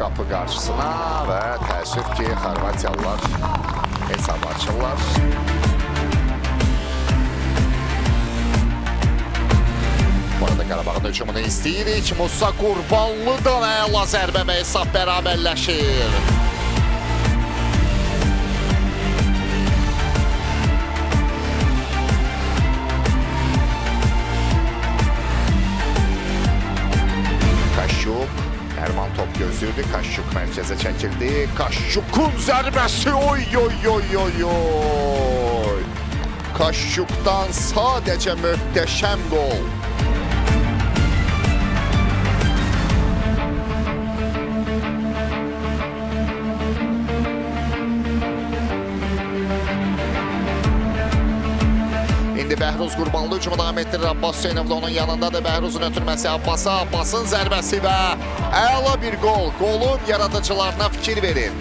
qapı qarşısına və təəssüf ki, Xorvatiyalılar hesab açırlar. Bu arada Qarabağın hücumunu istəyirik. Musa Qurbanlıdan əla zərbə və hesab bərabərləşir. Kaşyuk, Erman top gözlüydü. Kaşyuk mərkəzə çəkildi. Kaşyuk'un zərbəsi, oy oy oy oy oy. Kaşyuk'dan sadəcə möhtəşəm gol. İndi Bəhruz Qurbanlı hücumu davam etdirir. Abbas Hüseynov da onun yanındadır. Bəhruzun ötürməsi Abbas'a. Abbas'ın zərbəsi və əla bir gol. Golun yaradıcılarına fikir verin.